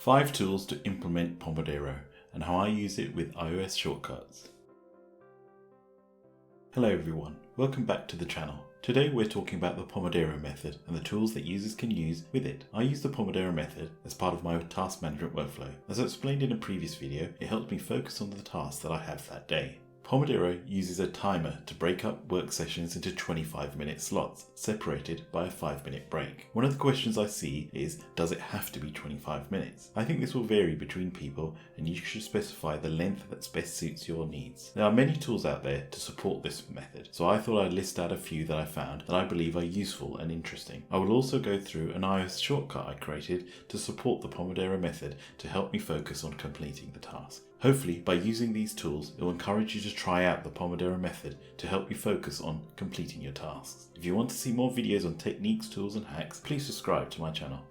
5 tools to implement Pomodoro and how I use it with iOS shortcuts. Hello everyone, welcome back to the channel. Today we're talking about the Pomodoro method and the tools that users can use with it. I use the Pomodoro method as part of my task management workflow. As I explained in a previous video, it helps me focus on the tasks that I have that day. Pomodoro uses a timer to break up work sessions into 25-minute slots, separated by a 5-minute break. One of the questions I see is, does it have to be 25 minutes? I think this will vary between people and you should specify the length that best suits your needs. There are many tools out there to support this method, so I thought I'd list out a few that I found that I believe are useful and interesting. I will also go through an iOS shortcut I created to support the Pomodoro method to help me focus on completing the task. Hopefully, by using these tools, it will encourage you to try out the Pomodoro method to help you focus on completing your tasks. If you want to see more videos on techniques, tools and hacks, please subscribe to my channel.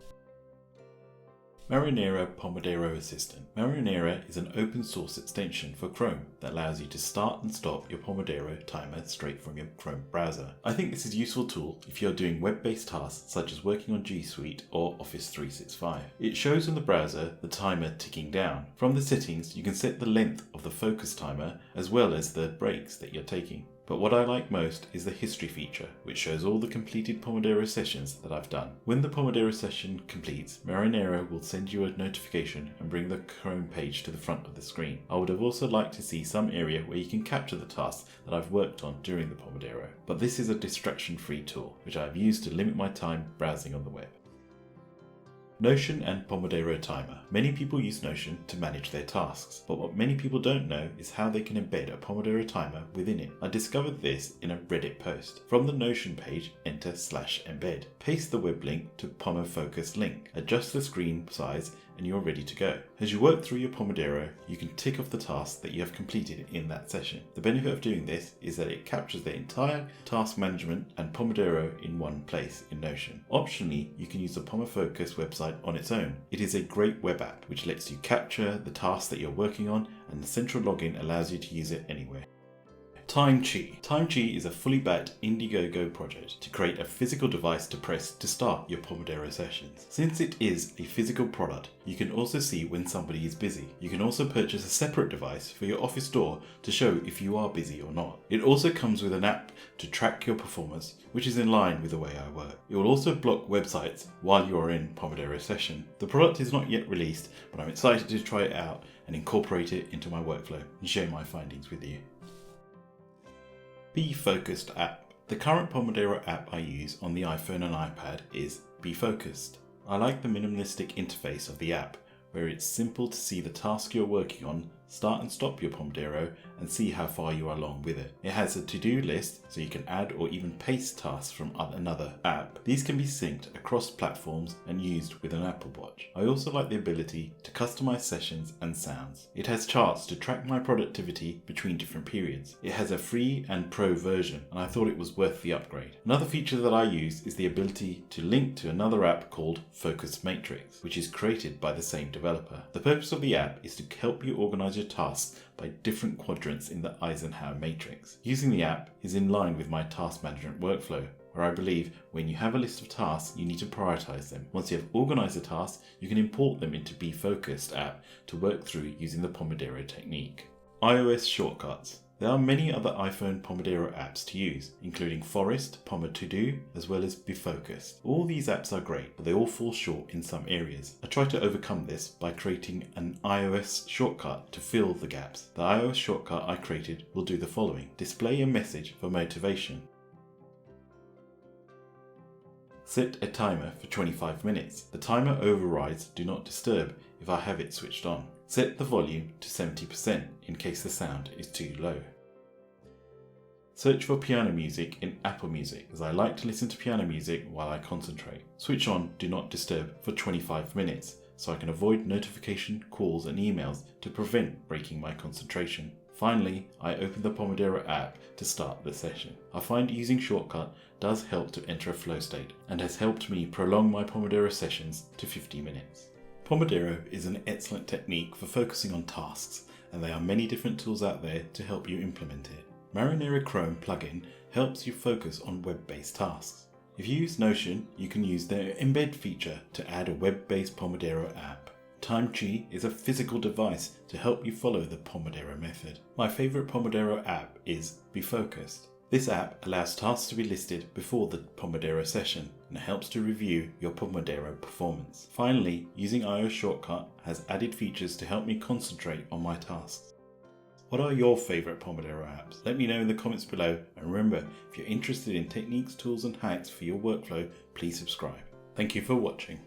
Marinara Pomodoro Assistant. Marinara is an open source extension for Chrome that allows you to start and stop your Pomodoro timer straight from your Chrome browser. I think this is a useful tool if you're doing web-based tasks such as working on G Suite or Office 365. It shows in the browser the timer ticking down. From the settings, you can set the length of the focus timer as well as the breaks that you're taking. But what I like most is the history feature, which shows all the completed Pomodoro sessions that I've done. When the Pomodoro session completes, Marinara will send you a notification and bring the Chrome page to the front of the screen. I would have also liked to see some area where you can capture the tasks that I've worked on during the Pomodoro. But this is a distraction-free tool, which I have used to limit my time browsing on the web. Notion and Pomodoro Timer. Many people use Notion to manage their tasks, but what many people don't know is how they can embed a Pomodoro timer within it. I discovered this in a Reddit post. From the Notion page, enter /embed. Paste the web link to PomoFocus link. Adjust the screen size and you're ready to go. As you work through your Pomodoro, you can tick off the tasks that you have completed in that session. The benefit of doing this is that it captures the entire task management and Pomodoro in one place in Notion. Optionally, you can use the PomoFocus website on its own. It is a great web app which lets you capture the tasks that you're working on, and the central login allows you to use it anywhere. TimeChi. TimeChi is a fully backed Indiegogo project to create a physical device to press to start your Pomodoro sessions. Since it is a physical product, you can also see when somebody is busy. You can also purchase a separate device for your office door to show if you are busy or not. It also comes with an app to track your performance, which is in line with the way I work. It will also block websites while you are in Pomodoro session. The product is not yet released, but I'm excited to try it out and incorporate it into my workflow and share my findings with you. Be Focused app. The current Pomodoro app I use on the iPhone and iPad is Be Focused. I like the minimalistic interface of the app, where it's simple to see the task you're working on, start and stop your Pomodoro, and see how far you are along with it. It has a to-do list, so you can add or even paste tasks from another app. These can be synced across platforms and used with an Apple Watch. I also like the ability to customize sessions and sounds. It has charts to track my productivity between different periods. It has a free and pro version, and I thought it was worth the upgrade. Another feature that I use is the ability to link to another app called Focus Matrix, which is created by the same developer. The purpose of the app is to help you organize your tasks by different quadrants in the Eisenhower matrix. Using the app is in line with my task management workflow, where I believe when you have a list of tasks, you need to prioritize them. Once you have organized the tasks, you can import them into Be Focused app to work through using the Pomodoro technique. iOS shortcuts. There are many other iPhone Pomodoro apps to use, including Forest, Pomo To Do, as well as Be Focused. All these apps are great, but they all fall short in some areas. I try to overcome this by creating an iOS shortcut to fill the gaps. The iOS shortcut I created will do the following. Display a message for motivation. Set a timer for 25 minutes. The timer overrides Do Not Disturb if I have it switched on. Set the volume to 70% in case the sound is too low. Search for piano music in Apple Music, as I like to listen to piano music while I concentrate. Switch on Do Not Disturb for 25 minutes so I can avoid notification, calls and emails to prevent breaking my concentration. Finally, I open the Pomodoro app to start the session. I find using shortcut does help to enter a flow state and has helped me prolong my Pomodoro sessions to 50 minutes. Pomodoro is an excellent technique for focusing on tasks, and there are many different tools out there to help you implement it. Marinara Chrome plugin helps you focus on web-based tasks. If you use Notion, you can use their embed feature to add a web-based Pomodoro app. TimeChi is a physical device to help you follow the Pomodoro method. My favourite Pomodoro app is Be Focused. This app allows tasks to be listed before the Pomodoro session and helps to review your Pomodoro performance. Finally, using iOS Shortcut has added features to help me concentrate on my tasks. What are your favourite Pomodoro apps? Let me know in the comments below, and remember, if you're interested in techniques, tools and hacks for your workflow, please subscribe. Thank you for watching.